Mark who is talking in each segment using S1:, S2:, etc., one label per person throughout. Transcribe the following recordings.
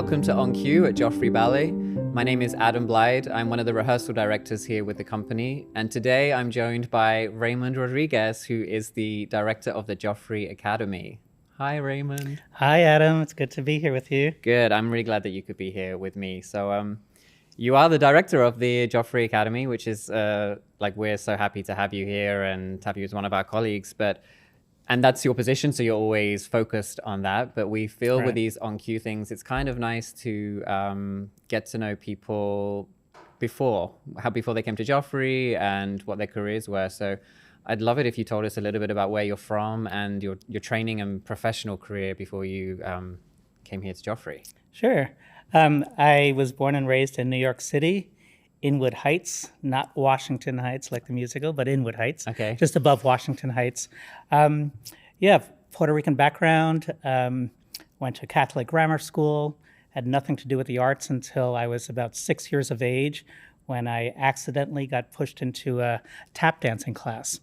S1: Welcome to On Cue at Joffrey Ballet. My name is Adam Blyde. I'm one of the rehearsal directors here with the company. And today I'm joined by Raymond Rodriguez, who is the director of the Joffrey Academy. Hi, Raymond.
S2: Hi, Adam. It's good to be here with you.
S1: Good. I'm really glad that you could be here with me. So you are the director of the Joffrey Academy, which is we're so happy to have you here and have you as one of our colleagues. And that's your position, so you're always focused on that. But we feel
S2: Right.
S1: with these on-cue things, it's kind of nice to get to know people before they came to Joffrey and what their careers were. So I'd love it if you told us a little bit about where you're from and your training and professional career before you came here to Joffrey.
S2: Sure. I was born and raised in New York City, Inwood Heights, not Washington Heights like the musical, but Inwood Heights,
S1: Okay.
S2: just above Washington Heights. Puerto Rican background, went to Catholic grammar school, had nothing to do with the arts until I was about 6 years of age when I accidentally got pushed into a tap dancing class.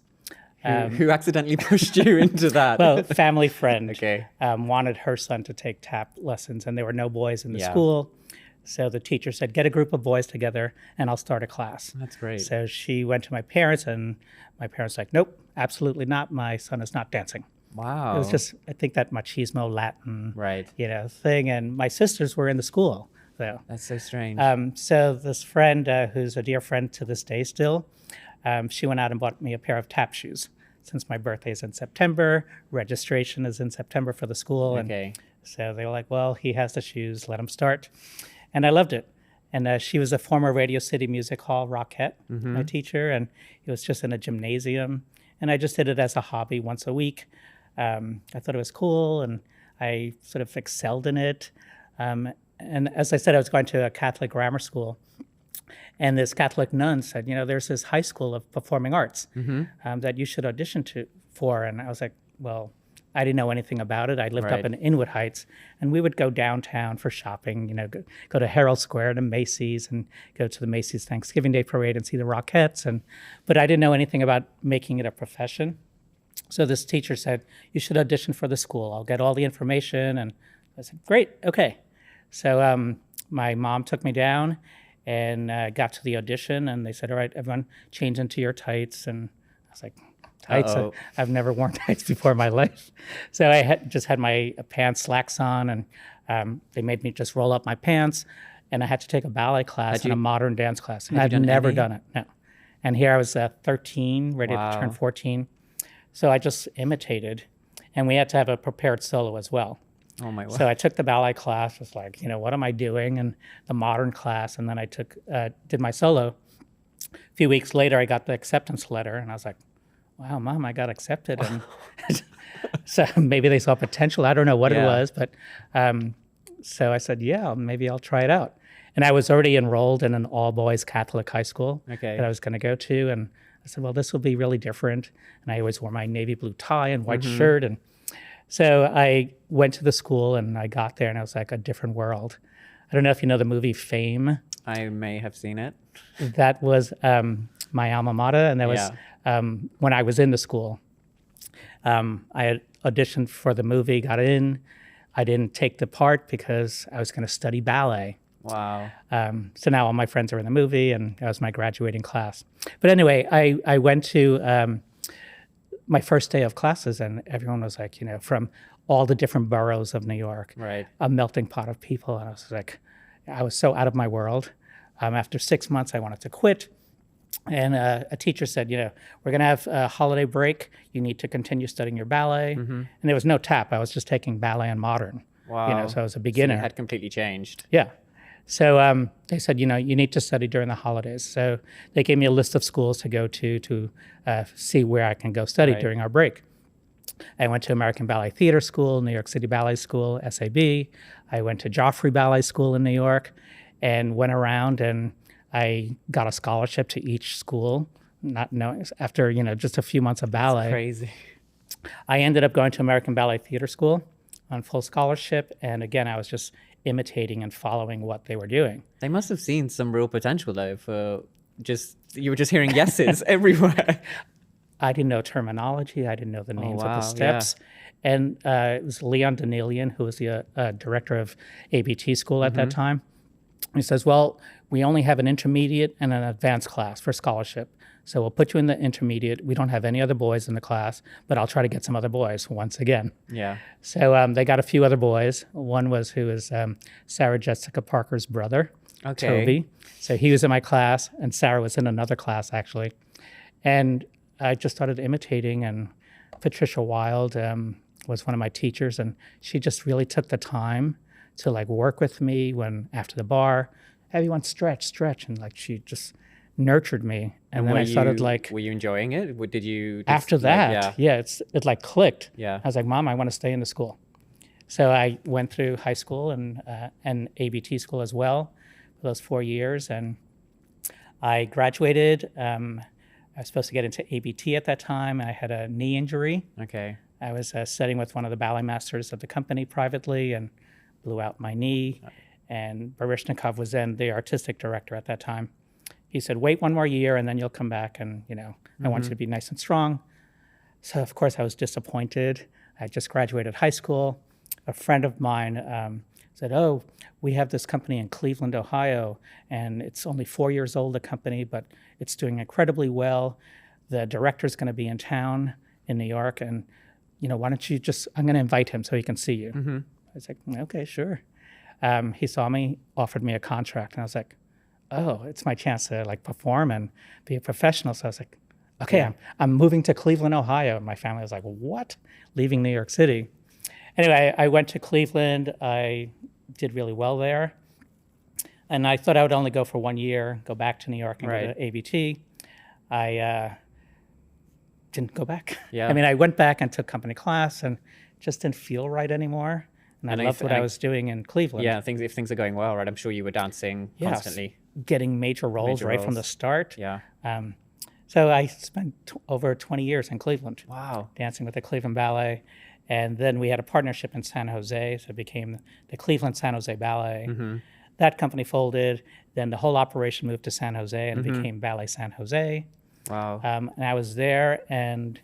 S1: Who accidentally pushed you into that?
S2: Well, family friend
S1: Okay.
S2: wanted her son to take tap lessons, and there were no boys in the
S1: Yeah.
S2: school. So the teacher said, get a group of boys together and I'll start a class.
S1: That's great.
S2: So she went to my parents, and my parents were like, nope, absolutely not. My son is not dancing.
S1: Wow.
S2: It was just, I think, that machismo Latin,
S1: Right.
S2: thing. And my sisters were in the school, though.
S1: That's so strange.
S2: So this friend, who's a dear friend to this day still, she went out and bought me a pair of tap shoes. Since my birthday is in September, registration is in September for the school.
S1: Okay.
S2: And so they were like, well, he has the shoes, let him start. And I loved it. And she was a former Radio City Music Hall Rockette, my teacher, and it was just in a gymnasium. And I just did it as a hobby once a week. I thought it was cool, and I sort of excelled in it. And as I said, I was going to a Catholic grammar school. And this Catholic nun said, there's this high school of performing arts that you should audition for. And I was like, well, I didn't know anything about it. I lived
S1: Right.
S2: up in Inwood Heights, and we would go downtown for shopping, go to Herald Square to Macy's and go to the Macy's Thanksgiving Day Parade and see the Rockettes. But I didn't know anything about making it a profession. So this teacher said, you should audition for the school. I'll get all the information. And I said, great, okay. So my mom took me down and got to the audition, and they said, all right, everyone change into your tights. And I was like, tights?
S1: Uh-oh.
S2: I've never worn tights before in my life. So I just had my pants, slacks on, and they made me just roll up my pants. And I had to take a ballet class and a modern dance class. And
S1: Had
S2: I'd
S1: you done
S2: never
S1: any?
S2: done it, no. And here I was 13, ready to turn
S1: Wow.
S2: 14. So I just imitated. And we had to have a prepared solo as well.
S1: Oh my word.
S2: So I took the ballet class, was like, what am I doing? And the modern class, and then I did my solo. A few weeks later, I got the acceptance letter, and I was like, wow, Mom, I got accepted. And so maybe they saw potential. I don't know what it
S1: Yeah.
S2: was, but so I said, yeah, maybe I'll try it out. And I was already enrolled in an all-boys Catholic high school
S1: Okay.
S2: that I was going to go to. And I said, well, this will be really different. And I always wore my navy blue tie and white shirt. And so I went to the school, and I got there, and it was like a different world. I don't know if you know the movie Fame.
S1: I may have seen it.
S2: That was my alma mater, and that was when I was in the school. I had auditioned for the movie, got in. I didn't take the part because I was going to study ballet.
S1: Wow.
S2: So now all my friends are in the movie, and that was my graduating class. But anyway, I went to my first day of classes, and everyone was like, from all the different boroughs of New York,
S1: Right.
S2: a melting pot of people. And I was like, I was so out of my world. After 6 months, I wanted to quit. And a teacher said, we're going to have a holiday break. You need to continue studying your ballet. And there was no tap. I was just taking ballet and modern.
S1: Wow.
S2: So I was a
S1: So
S2: beginner.
S1: it had completely changed.
S2: Yeah. So they said, you need to study during the holidays. So they gave me a list of schools to go to see where I can go study
S1: Right.
S2: during our break. I went to American Ballet Theater School, New York City Ballet School, SAB. I went to Joffrey Ballet School in New York and went around, and I got a scholarship to each school, not knowing, after, just a few months of ballet.
S1: Crazy.
S2: I ended up going to American Ballet Theater School on full scholarship. And again, I was just imitating and following what they were doing.
S1: They must have seen some real potential though you were just hearing yeses everywhere.
S2: I didn't know terminology. I didn't know the names
S1: wow,
S2: of the steps. And it was Leon Danilian, who was the director of ABT school at that time. He says, well, we only have an intermediate and an advanced class for scholarship. So we'll put you in the intermediate. We don't have any other boys in the class, but I'll try to get some other boys once again.
S1: Yeah.
S2: So they got a few other boys. One was who was Sarah Jessica Parker's brother,
S1: Okay.
S2: Toby. So he was in my class, and Sarah was in another class, actually. And I just started imitating, and Patricia Wild was one of my teachers, and she just really took the time to like work with me when after the bar, everyone stretch, and like she just nurtured me. And then I started like,
S1: were you enjoying it? Did you just,
S2: after that, it like clicked.
S1: Yeah.
S2: I was like, Mom, I want to stay in the school. So I went through high school and ABT school as well for those 4 years. And I graduated. I was supposed to get into ABT at that time. I had a knee injury.
S1: Okay.
S2: I was studying with one of the ballet masters of the company privately and blew out my knee. And Baryshnikov was then the artistic director at that time. He said, wait 1 more year and then you'll come back and, I want you to be nice and strong. So, of course, I was disappointed. I just graduated high school. A friend of mine said, oh, we have this company in Cleveland, Ohio, and it's only 4 years old, the company, but it's doing incredibly well. The director's going to be in town in New York, and, why don't you I'm going to invite him so he can see you. I was like, okay, sure. He saw me, offered me a contract, and I was like, oh, it's my chance to like perform and be a professional. So I was like, okay, I'm moving to Cleveland, Ohio. And my family was like, what? Leaving New York City. Anyway, I went to Cleveland. I did really well there. And I thought I would only go for 1 year, go back to New York and go to ABT. I didn't go back.
S1: Yeah.
S2: I mean, I went back and took company class and just didn't feel right anymore. And I loved what I was doing in Cleveland.
S1: Yeah, if things are going well, right? I'm sure you were dancing constantly.
S2: Getting major roles right from the start.
S1: Yeah.
S2: So I spent over 20 years in Cleveland.
S1: Wow.
S2: Dancing with the Cleveland Ballet. And then we had a partnership in San Jose, so it became the Cleveland San Jose Ballet. That company folded. Then the whole operation moved to San Jose and it became Ballet San Jose.
S1: Wow.
S2: And I was there, and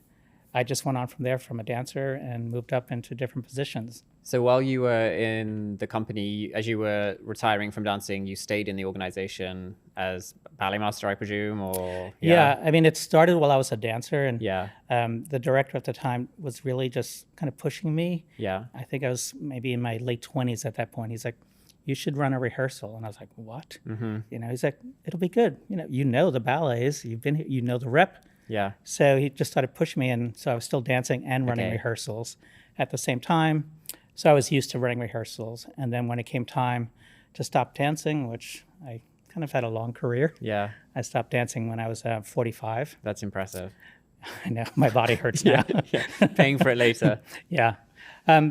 S2: I just went on from there from a dancer and moved up into different positions.
S1: So while you were in the company, as you were retiring from dancing, you stayed in the organization as ballet master, I presume, or?
S2: Yeah, I mean, it started while I was a dancer, and
S1: Yeah.
S2: The director at the time was really just kind of pushing me.
S1: Yeah.
S2: I think I was maybe in my late 20s at that point. He's like, you should run a rehearsal. And I was like, what? He's like, it'll be good. You know the ballets, you've been, the rep.
S1: Yeah.
S2: So he just started pushing me, and so I was still dancing and running rehearsals at the same time. So I was used to running rehearsals. And then when it came time to stop dancing, which I kind of had a long career,
S1: Yeah.
S2: I stopped dancing when I was 45.
S1: That's impressive.
S2: I know, my body hurts now.
S1: Paying for it later.
S2: Yeah.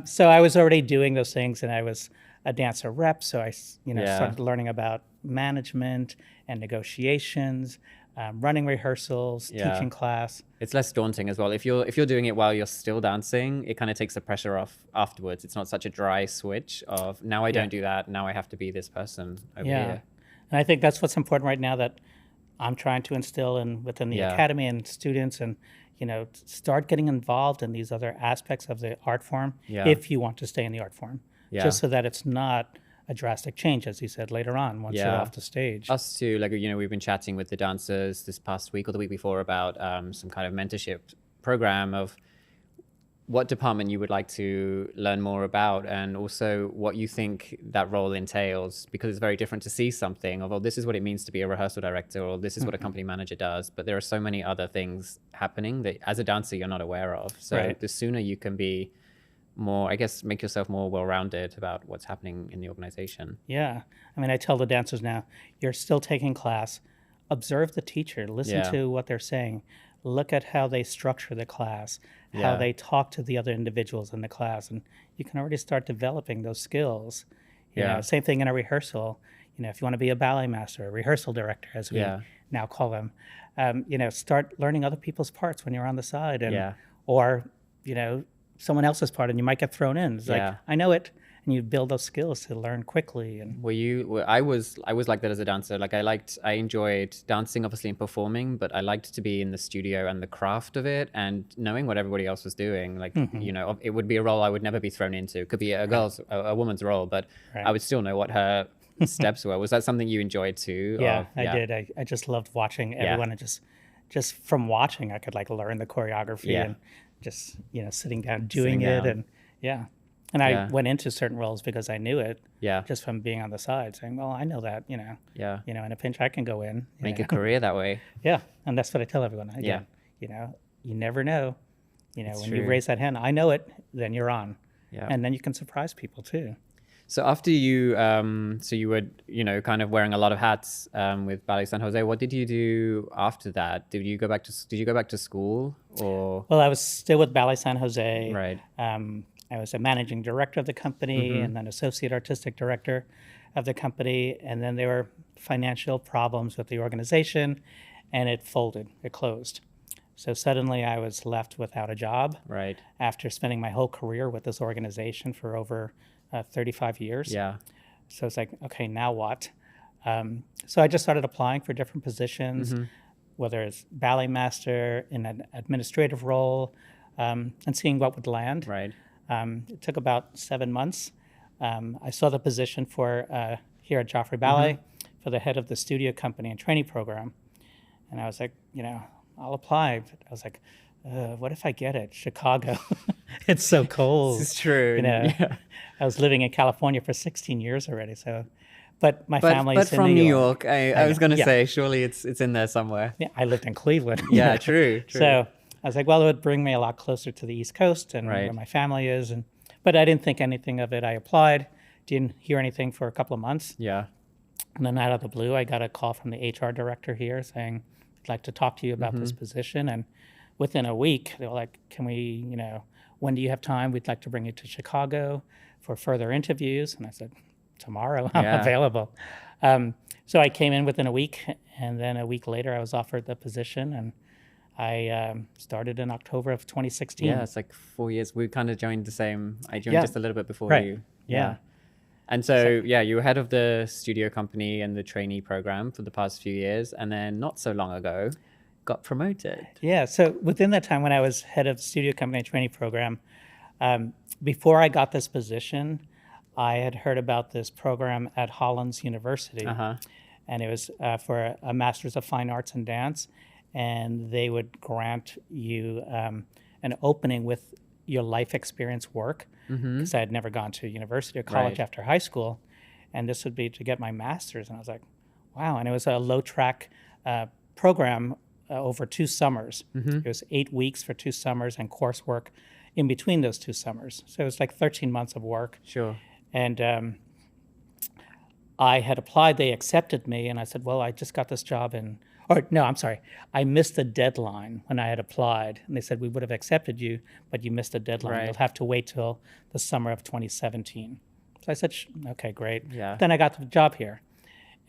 S2: So I was already doing those things, and I was a dancer rep. So I, started learning about management and negotiations, running rehearsals, teaching class.
S1: It's less daunting as well. If you're doing it while you're still dancing, it kind of takes the pressure off afterwards. It's not such a dry switch of now I don't do that. Now I have to be this person over here.
S2: And I think that's what's important right now that I'm trying to instill within the academy and students, and start getting involved in these other aspects of the art form if you want to stay in the art form. Just so that it's not a drastic change, as you said, later on once you're off the stage.
S1: Us too, we've been chatting with the dancers this past week or the week before about some kind of mentorship program of what department you would like to learn more about, and also what you think that role entails, because it's very different to see something of, oh, this is what it means to be a rehearsal director, or this is what a company manager does, but there are so many other things happening that as a dancer you're not aware of. So the sooner you can be more, I guess, make yourself more well-rounded about what's happening in the organization.
S2: Yeah. I mean, I tell the dancers now, you're still taking class, observe the teacher, listen to what they're saying, look at how they structure the class, how they talk to the other individuals in the class, and you can already start developing those skills. You know, same thing in a rehearsal. If you want to be a ballet master, a rehearsal director, as we now call them, start learning other people's parts when you're on the side, and or someone else's part, and you might get thrown in. It's like, I know it, and you build those skills to learn quickly. And
S1: I was like that as a dancer. Like I enjoyed dancing, obviously, and performing, but I liked to be in the studio and the craft of it and knowing what everybody else was doing. Like, you know, it would be a role I would never be thrown into. It could be a woman's role, but I would still know what her steps were. Was that something you enjoyed too?
S2: Yeah, I did. I just loved watching everyone, and just from watching, I could like learn the choreography and just, you know, sitting down doing it. And and I went into certain roles because I knew it. Just from being on the side, saying, "Well, I know that, you know, you know, in a pinch, I can go in,
S1: make a career that way."
S2: Yeah, and that's what I tell everyone. Again, you know, you never know. You know, when you raise that hand, I know it, then you're on, and then you can surprise people too.
S1: So after you, so you were, you know, kind of wearing a lot of hats with Ballet San Jose. What did you do after that? Did you go back to school, or?
S2: Well, I was still with Ballet San Jose.
S1: Right.
S2: I was a managing director of the company and then associate artistic director of the company. And then there were financial problems with the organization, and it folded. It closed. So suddenly I was left without a job.
S1: Right.
S2: After spending my whole career with this organization for over 35 years.
S1: Yeah.
S2: So it's like, okay, now what? So I just started applying for different positions, whether it's ballet master in an administrative role, and seeing what would land.
S1: Right.
S2: It took about 7 months. I saw the position for here at Joffrey Ballet for the head of the studio company and training program. And I was like, you know, I'll apply. But I was like, what if I get it? Chicago. It's so cold.
S1: This is true.
S2: You know, I was living in California for 16 years already. So, but my family's
S1: but
S2: in
S1: from
S2: New York.
S1: I was going to say, surely it's in there somewhere.
S2: Yeah, I lived in Cleveland.
S1: Yeah, true.
S2: So I was like, well, it would bring me a lot closer to the East Coast and where my family is. But I didn't think anything of it. I applied, didn't hear anything for a couple of months.
S1: Yeah.
S2: And then out of the blue, I got a call from the HR director here saying, I'd like to talk to you about this position. And within a week, they were like, can we, you know, when do you have time? We'd like to bring you to Chicago for further interviews. And I said, tomorrow, I'm available. So I came in within a week, and then a week later, I was offered the position, and I started in October of 2016.
S1: Yeah, it's like 4 years. We kind of joined the same. I joined just a little bit before you.
S2: Yeah.
S1: And so, you were head of the studio company and the trainee program for the past few years. And then not so long ago, got promoted.
S2: Yeah. So within that time when I was head of studio company and training program, before I got this position, I had heard about this program at Hollins University. And it was for a Master's of Fine Arts in Dance. And they would grant you an opening with your life experience work, because I had never gone to university or college after high school. And this would be to get my master's. And I was like, wow. And it was a low track program over 2 summers. It was 8 weeks for 2 summers and coursework in between those 2 summers. So it was like 13 months of work.
S1: Sure.
S2: And I had applied, they accepted me. And I said, well, I just got this job I missed the deadline when I had applied. And they said, we would have accepted you, but you missed the deadline. You'll have to wait till the summer of 2017. So I said, okay, great.
S1: Yeah.
S2: Then I got the job here.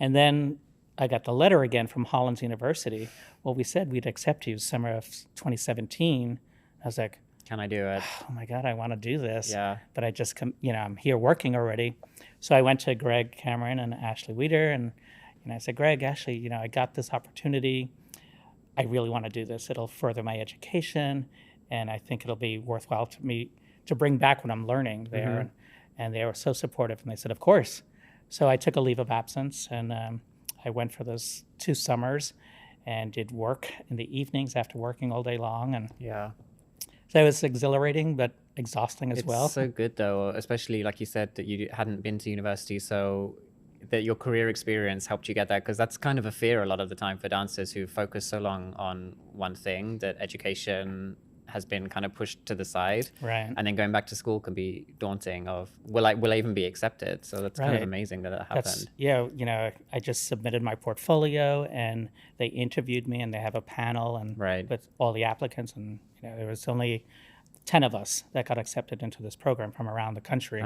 S2: And then I got the letter again from Hollins University. Well, we said we'd accept you summer of 2017. I was like,
S1: can I do it?
S2: Oh my God, I want to do this.
S1: Yeah.
S2: But I just, I'm here working already. So I went to Greg Cameron and Ashley Weeder, and I said, Greg, Ashley, I got this opportunity. I really want to do this. It'll further my education, and I think it'll be worthwhile to me to bring back what I'm learning there. And they were so supportive, and they said, of course. So I took a leave of absence, and I went for those 2 summers and did work in the evenings after working all day long. And so it was exhilarating, but exhausting as well.
S1: It's so good, though, especially like you said that you hadn't been to university, so that your career experience helped you get that, because that's kind of a fear a lot of the time for dancers who focus so long on one thing, that education has been kind of pushed to the side.
S2: Right.
S1: And then going back to school can be daunting of, will I even be accepted? So that's kind of amazing that happened.
S2: I just submitted my portfolio, and they interviewed me, and they have a panel and with all the applicants, and there was only 10 of us that got accepted into this program from around the country.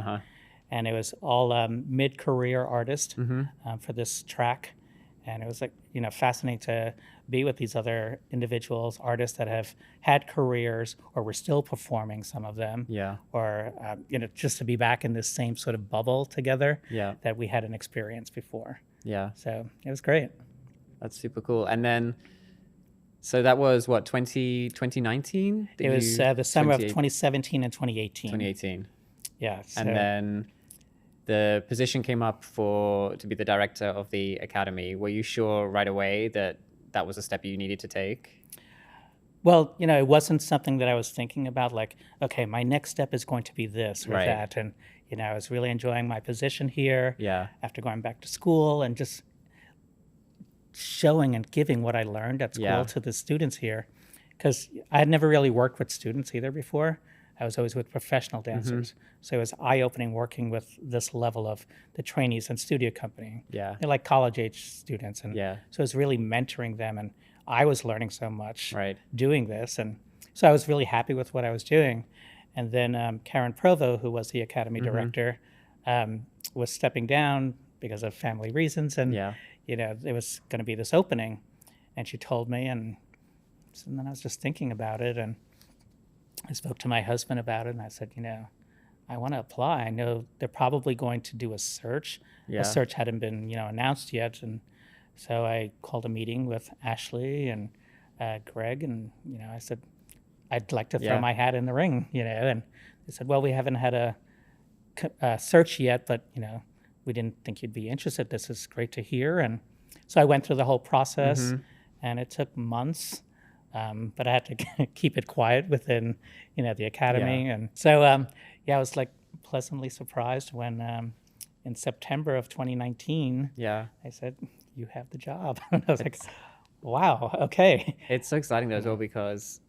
S2: And it was all mid-career artists for this track. And it was like, fascinating to be with these other individuals, artists that have had careers or were still performing, some of them,
S1: Yeah.
S2: or, just to be back in this same sort of bubble together
S1: Yeah.
S2: that we hadn't experienced before.
S1: Yeah.
S2: So it was great.
S1: That's super cool. And then, so that was what, 2019?
S2: It was the summer of
S1: 28
S2: 2017 and 2018.
S1: 2018.
S2: Yeah. So,
S1: And then the position came up to be the director of the academy. Were you sure right away that that was a step you needed to take?
S2: well, it wasn't something that I was thinking about, like, okay, my next step is going to be this or
S1: Right.
S2: that. And, I was really enjoying my position here
S1: Yeah.
S2: after going back to school and just showing and giving what I learned at school
S1: Yeah.
S2: to the students here. Because I had never really worked with students either before. I was always with professional dancers. So it was eye-opening working with this level of the trainees and studio company.
S1: Yeah.
S2: They're like college-age students. And
S1: Yeah.
S2: so it was really mentoring them. And I was learning so much
S1: Right.
S2: doing this. And so I was really happy with what I was doing. And then Karen Provo, who was the academy director, was stepping down because of family reasons. And,
S1: Yeah.
S2: there was going to be this opening. And she told me, and then I was just thinking about it. And I spoke to my husband about it. And I said, I want to apply. I know they're probably going to do a search.
S1: Yeah.
S2: A search hadn't been, announced yet. And so I called a meeting with Ashley and Greg. And, I said, I'd like to throw
S1: Yeah.
S2: my hat in the ring, and they said, well, we haven't had a search yet, but, we didn't think you'd be interested. This is great to hear. And so I went through the whole process and it took months, but I had to keep it quiet within, the academy.
S1: Yeah.
S2: And so, I was like pleasantly surprised when in September of 2019,
S1: Yeah.
S2: I said, you have the job. And I was like, wow, okay.
S1: It's so exciting though as well because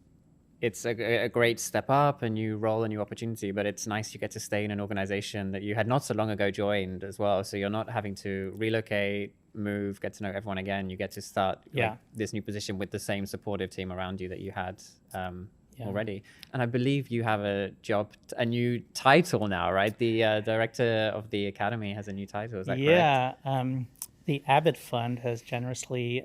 S1: it's a great step up, a new role, a new opportunity, but it's nice you get to stay in an organization that you had not so long ago joined as well. So you're not having to relocate, move, get to know everyone again. You get to start
S2: Yeah.
S1: this new position with the same supportive team around you that you had
S2: Yeah.
S1: already. And I believe you have a new title now, right? The director of the academy has a new title. Is that correct?
S2: Yeah, the Abbott Fund has generously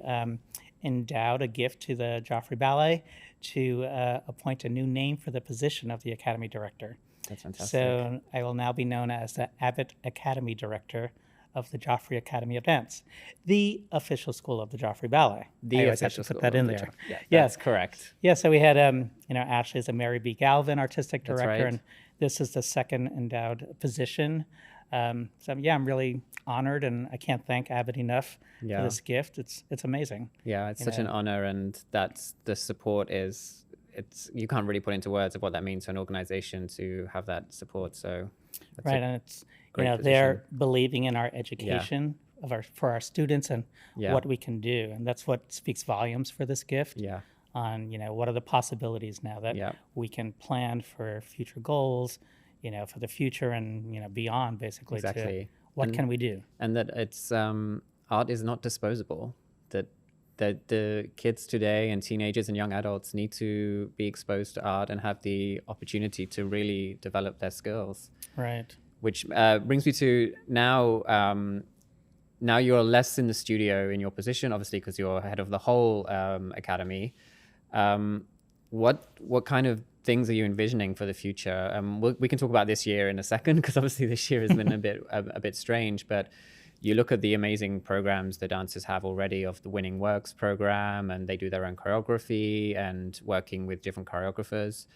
S2: endowed a gift to the Joffrey Ballet to appoint a new name for the position of the Academy Director.
S1: That's fantastic.
S2: So I will now be known as the Abbott Academy Director of the Joffrey Academy of Dance, the official school of the Joffrey Ballet. I always have to put that in there.
S1: Yeah,
S2: Yes.
S1: that's correct.
S2: Yeah, so we had, Ashley is a Mary B. Galvin Artistic
S1: That's
S2: Director,
S1: right.
S2: and this is the second endowed position. I'm really honored, and I can't thank Abbott enough
S1: Yeah.
S2: for this gift. It's amazing.
S1: Yeah, it's
S2: you
S1: such an
S2: know.
S1: honor, and that's the support is. It's you can't really put into words of what that means to an organization to have that support. So, that's
S2: Right,
S1: a
S2: and it's
S1: great
S2: they're believing in our education for our students and
S1: Yeah.
S2: what we can do, and that's what speaks volumes for this gift.
S1: Yeah,
S2: On what are the possibilities now that
S1: Yeah.
S2: we can plan for future goals, for the future and beyond, basically. To
S1: exactly.
S2: what
S1: And-
S2: can we do?
S1: And that it's art is not disposable. That the kids today and teenagers and young adults need to be exposed to art and have the opportunity to really develop their skills.
S2: Right.
S1: Which brings me to now. Now you're less in the studio in your position, obviously, because you're head of the whole academy. What kind of things are you envisioning for the future? We can talk about this year in a second, because obviously this year has been a bit strange. But you look at the amazing programs the dancers have already of the Winning Works program, and they do their own choreography and working with different choreographers.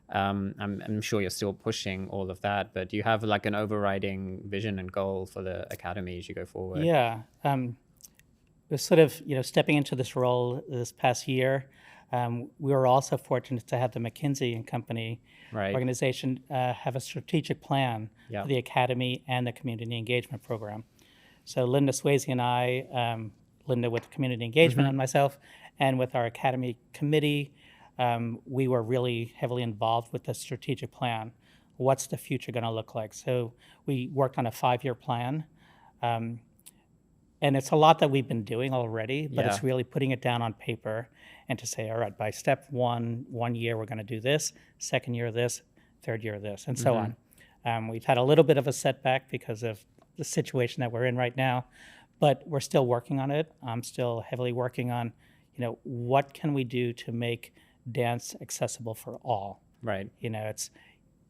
S1: I'm sure you're still pushing all of that, but do you have like an overriding vision and goal for the academy as you go forward?
S2: Yeah. Was sort of stepping into this role this past year. We were also fortunate to have the McKinsey and Company
S1: Right.
S2: organization have a strategic plan
S1: Yeah.
S2: for the academy and the community engagement program. So Linda Swayze and I, Linda with community engagement and myself, and with our academy committee, we were really heavily involved with the strategic plan. What's the future going to look like? So we worked on a 5-year plan. And it's a lot that we've been doing already, but
S1: Yeah.
S2: it's really putting it down on paper and to say, all right, by step one year, we're going to do this, second year this, third year this, and so on. We've had a little bit of a setback because of the situation that we're in right now, but we're still working on it. I'm still heavily working on, what can we do to make dance accessible for all?
S1: Right.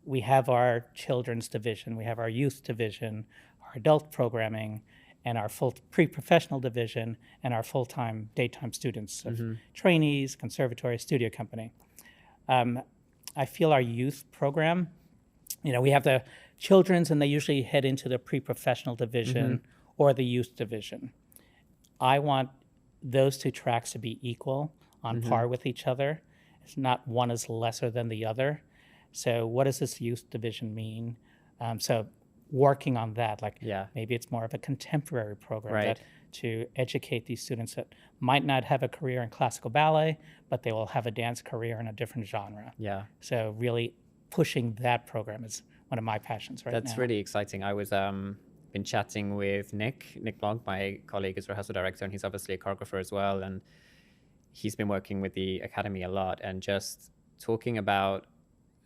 S2: We have our children's division, we have our youth division, our adult programming, and our full pre-professional division, and our full-time daytime students of trainees, conservatory, studio company. I feel our youth program, we have the children's, and they usually head into the pre-professional division or the youth division. I want those two tracks to be equal, on par with each other. It's not one is lesser than the other. So what does this youth division mean? So working on that, maybe it's more of a contemporary program to educate these students that might not have a career in classical ballet, but they will have a dance career in a different genre.
S1: Yeah.
S2: So really pushing that program is one of my passions right now.
S1: That's really exciting. I was been chatting with Nick Blanc, my colleague, is rehearsal director, and he's obviously a choreographer as well. And he's been working with the Academy a lot and just talking about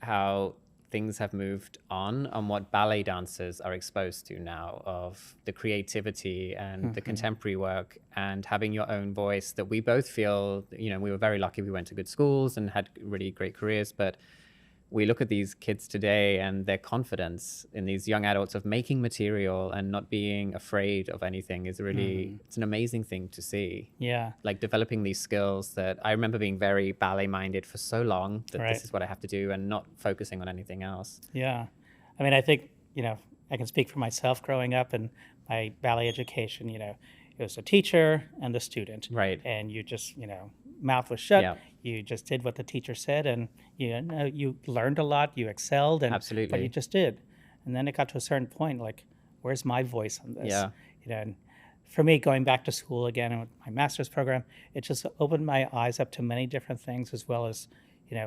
S1: how things have moved on what ballet dancers are exposed to now, of the creativity and the contemporary work, and having your own voice, that we both feel, we were very lucky we went to good schools and had really great careers, but we look at these kids today and their confidence in these young adults of making material and not being afraid of anything is really, it's an amazing thing to see.
S2: Yeah.
S1: Like developing these skills that I remember being very ballet minded for so long that
S2: Right.
S1: this is what I have to do and not focusing on anything else.
S2: Yeah. I mean, I think, I can speak for myself growing up in my ballet education, it was a teacher and the student.
S1: Right.
S2: And you just, mouth was shut.
S1: Yeah.
S2: You just did what the teacher said, and, you learned a lot, you excelled, and
S1: Absolutely.
S2: but you just did. And then it got to a certain point, like, where's my voice on this?
S1: Yeah.
S2: And for me, going back to school again and with my master's program, it just opened my eyes up to many different things, as well as,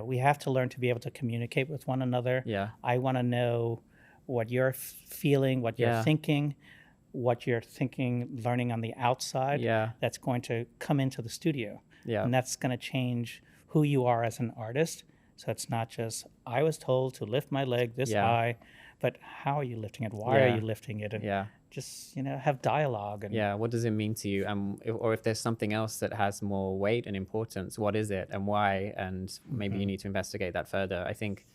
S2: we have to learn to be able to communicate with one another.
S1: Yeah.
S2: I want to know what you're feeling, what you're
S1: Yeah.
S2: thinking, learning on the outside.
S1: Yeah.
S2: That's going to come into the studio.
S1: Yeah.
S2: And that's going to change who you are as an artist. So it's not just, I was told to lift my leg this
S1: Yeah.
S2: high, but how are you lifting it? Why
S1: Yeah.
S2: are you lifting it? And
S1: Yeah.
S2: just, have dialogue. And
S1: Yeah, what does it mean to you? Or if there's something else that has more weight and importance, what is it and why? And maybe you need to investigate that further. I think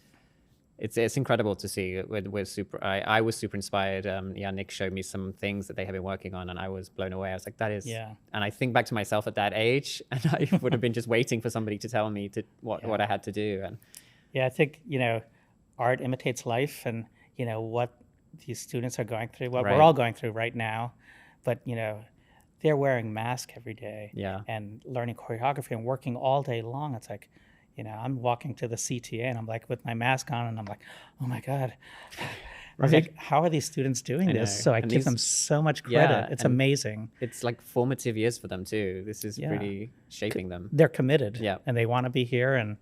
S1: it's incredible to see. I was super inspired. Nick showed me some things that they have been working on, and I was blown away. I was like, that is.
S2: Yeah.
S1: And I think back to myself at that age, and I would have been just waiting for somebody to tell me what I had to do. And
S2: yeah, I think, art imitates life, and, what these students are going through, what
S1: Right.
S2: we're all going through right now. But, they're wearing masks every day
S1: Yeah.
S2: and learning choreography and working all day long. It's like, I'm walking to the CTA and I'm like with my mask on and I'm like, oh my God. I was
S1: Right.
S2: like, how are these students doing
S1: I
S2: this?
S1: know.
S2: So I
S1: And
S2: give
S1: these-
S2: them so much credit.
S1: Yeah,
S2: It's
S1: and-
S2: amazing.
S1: it's like formative years for them too. This is
S2: Yeah.
S1: really shaping them.
S2: They're committed.
S1: Yeah.
S2: And they want to be here. And,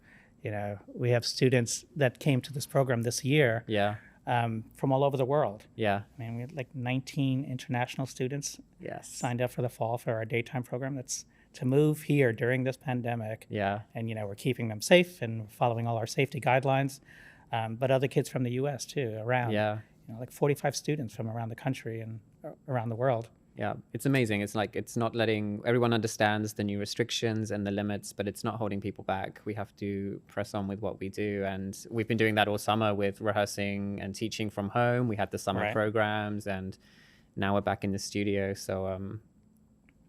S2: we have students that came to this program this year
S1: Yeah.
S2: from all over the world.
S1: Yeah.
S2: I mean, we had like 19 international students
S1: Yes.
S2: signed up for the fall for our daytime program. That's to move here during this pandemic.
S1: Yeah.
S2: And, we're keeping them safe and following all our safety guidelines. But other kids from the U.S. too, around.
S1: Yeah.
S2: Like 45 students from around the country and around the world.
S1: Yeah, it's amazing. It's like it's not letting everyone understands the new restrictions and the limits, but it's not holding people back. We have to press on with what we do, and we've been doing that all summer with rehearsing and teaching from home. We had the summer
S2: Right.
S1: programs, and now we're back in the studio. So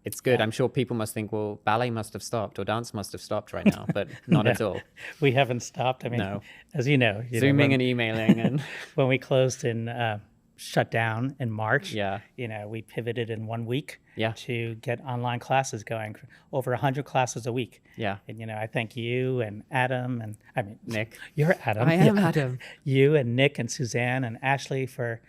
S1: it's good. I'm sure people must think, well, ballet must have stopped or dance must have stopped right now, but not at all.
S2: We haven't stopped. I mean,
S1: No.
S2: as you know,
S1: Zooming and emailing and
S2: when we closed in shut down in March,
S1: yeah,
S2: we pivoted in 1 week
S1: Yeah.
S2: to get online classes going, over 100 classes a week.
S1: yeah.
S2: And, I thank you and Adam and,
S1: Nick.
S2: you're Adam.
S1: I am
S2: Yeah.
S1: Adam.
S2: You and Nick and Suzanne and Ashley for,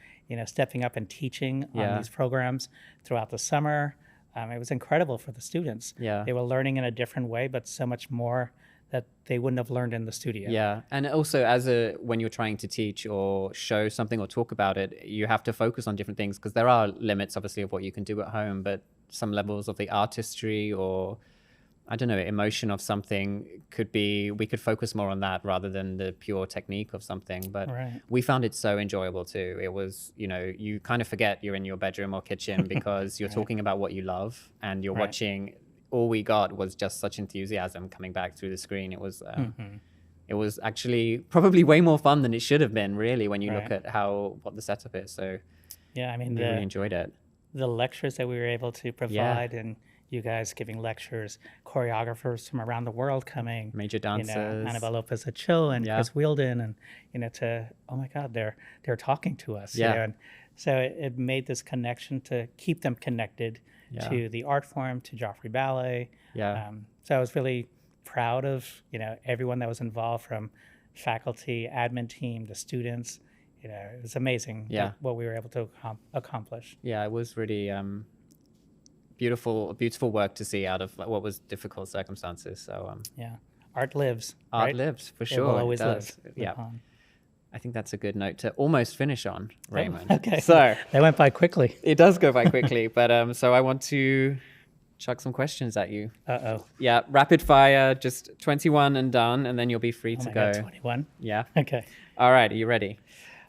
S2: stepping up and teaching on
S1: Yeah.
S2: these programs throughout the summer. It was incredible for the students.
S1: Yeah.
S2: They were learning in a different way, but so much more that they wouldn't have learned in the studio.
S1: Yeah, and also when you're trying to teach or show something or talk about it, you have to focus on different things because there are limits, obviously, of what you can do at home. But some levels of the artistry or I don't know, emotion of something could be, we could focus more on that rather than the pure technique of something. But
S2: Right.
S1: we found it so enjoyable too. It was, you know, you kind of forget you're in your bedroom or kitchen because you're talking about what you love, and you're
S2: Right.
S1: watching. All we got was just such enthusiasm coming back through the screen. It was it was actually probably way more fun than it should have been, really, when you look
S2: Right.
S1: at what the setup is. So
S2: Yeah, I mean,
S1: we really enjoyed it.
S2: the lectures that we were able to provide, and you guys giving lectures, choreographers from around the world coming,
S1: Major
S2: you know,
S1: dancers.
S2: Annabelle Lopez Ochoa and
S1: Yeah.
S2: Chris Wheeldon, and you know, to oh my God, they're talking to us, you
S1: Yeah.
S2: know, and so it made this connection to keep them connected
S1: Yeah.
S2: to the art form, to Joffrey Ballet.
S1: Yeah.
S2: So I was really proud of, you know, everyone that was involved, from faculty, admin team, the students. You know, it was amazing
S1: Yeah.
S2: what we were able to accomplish.
S1: Yeah, it was really beautiful work to see out of what was difficult circumstances. So
S2: Yeah, art lives.
S1: art
S2: right?
S1: lives for
S2: It
S1: sure.
S2: will
S1: It
S2: always
S1: does.
S2: live.
S1: Yeah,
S2: upon.
S1: I think that's a good note to almost finish on, Raymond.
S2: okay.
S1: So
S2: That went by quickly.
S1: it does go by quickly, but so I want to chuck some questions at you.
S2: Uh-oh.
S1: Yeah, rapid fire, just 21 and done, and then you'll be free
S2: Oh
S1: to
S2: my
S1: go.
S2: God, 21.
S1: Yeah.
S2: Okay.
S1: All right, are you ready?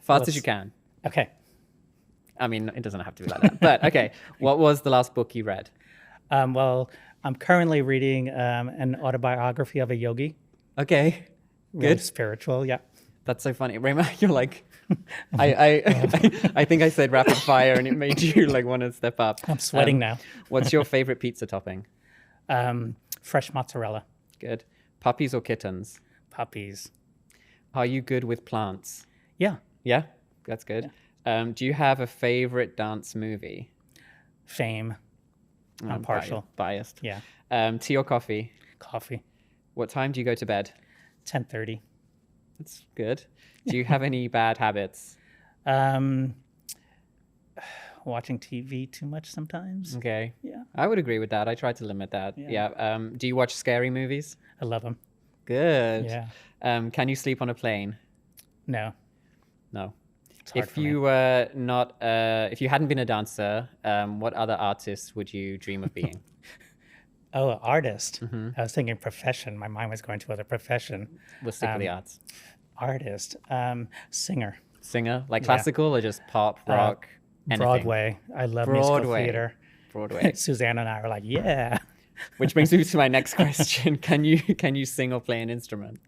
S1: Fast as
S2: Let's-
S1: you can.
S2: Okay.
S1: I mean, it doesn't have to be like that. But okay, what was the last book you read?
S2: Well, I'm currently reading an autobiography of a yogi.
S1: Okay,
S2: Really
S1: good.
S2: spiritual, yeah.
S1: That's so funny. Raymond, you're like, I think I said rapid fire and it made you like want to step up.
S2: I'm sweating now.
S1: What's your favorite pizza topping?
S2: Fresh mozzarella,
S1: Good. Puppies or kittens?
S2: puppies.
S1: Are you good with plants?
S2: Yeah.
S1: Yeah, that's good. Do you have a favorite dance movie?
S2: Fame, I'm partial.
S1: Biased.
S2: Yeah.
S1: Tea or coffee?
S2: Coffee,
S1: What time do you go to bed?
S2: 10:30.
S1: That's good. Do you have any bad habits?
S2: Watching TV too much sometimes.
S1: Okay.
S2: Yeah.
S1: I would agree with that. I try to limit that.
S2: Yeah.
S1: Yeah. Do you watch scary movies?
S2: I love them.
S1: Good.
S2: Yeah.
S1: Can you sleep on a plane?
S2: No.
S1: No.
S2: It's hard
S1: If
S2: for me.
S1: you were not, if you hadn't been a dancer, what other artist would you dream of being?
S2: Oh, an artist.
S1: Mm-hmm.
S2: I was thinking profession. My mind was going to other profession.
S1: We'll stick with the arts.
S2: Artist. Singer.
S1: Singer, like classical or just pop, rock, anything?
S2: Broadway. I love musical
S1: Broadway.
S2: theater.
S1: Broadway.
S2: Susanna and I were like, yeah.
S1: Which brings me to my next question. Can you sing or play an instrument?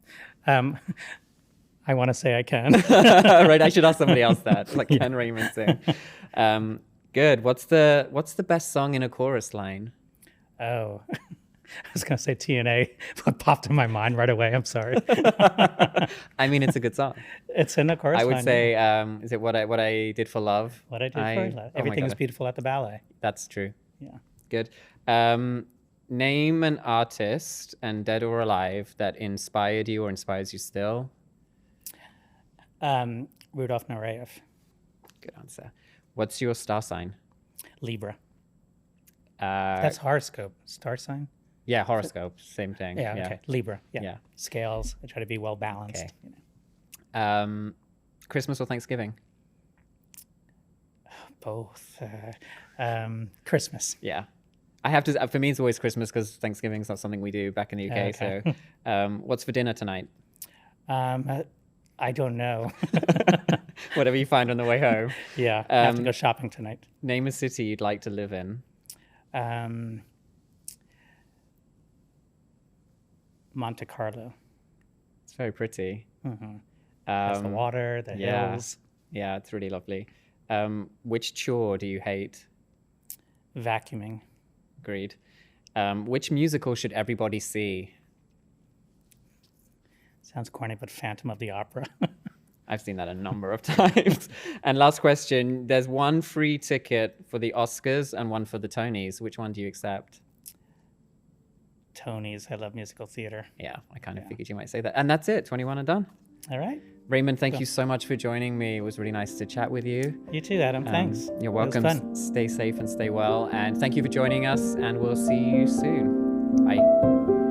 S2: I want to say I can.
S1: Right, I should ask somebody else that. Like, can Raymond sing? Good. What's the best song in a chorus line?
S2: Oh, I was going to say TNA. What popped in my mind right away? I'm sorry.
S1: I mean, it's a good song.
S2: It's in the chorus
S1: I would
S2: line,
S1: say, is it what I did for love?
S2: What I did for
S1: oh
S2: love.
S1: my
S2: Everything is
S1: God.
S2: beautiful at the ballet.
S1: That's true.
S2: Yeah.
S1: Good. Name an artist, and dead or alive, that inspired you or inspires you still.
S2: Rudolf Nureyev,
S1: Good answer. What's your star sign?
S2: Libra.
S1: Uh,
S2: That's horoscope. Star sign?
S1: yeah, horoscope, same thing.
S2: Yeah, okay. Libra. Yeah.
S1: Yeah.
S2: Scales. I try to be well balanced.
S1: Okay.
S2: You know.
S1: Christmas or Thanksgiving?
S2: Both. Christmas.
S1: Yeah. I have to, for me, it's always Christmas because Thanksgiving's not something we do back in the UK.
S2: Okay.
S1: So, what's for dinner tonight?
S2: I don't know.
S1: Whatever you find on the way home.
S2: Yeah. I have to go shopping tonight.
S1: Name a city you'd like to live in.
S2: Monte Carlo.
S1: It's very pretty.
S2: Has the water, the
S1: yeah.
S2: hills,
S1: Yeah, it's really lovely. Which chore do you hate?
S2: vacuuming.
S1: Agreed. Which musical should everybody see?
S2: Sounds corny, but Phantom of the Opera.
S1: I've seen that a number of times. And last question, there's one free ticket for the Oscars and one for the Tonys. Which one do you accept?
S2: Tony's. I love musical theater.
S1: Yeah, I kind of figured you might say that. And that's it, 21 and done.
S2: All right.
S1: Raymond, thank you so much for joining me. It was really nice to chat with you.
S2: You too, Adam. Thanks.
S1: You're
S2: It was
S1: welcome.
S2: fun.
S1: Stay safe and stay well. And thank you for joining us, and we'll see you soon. Bye.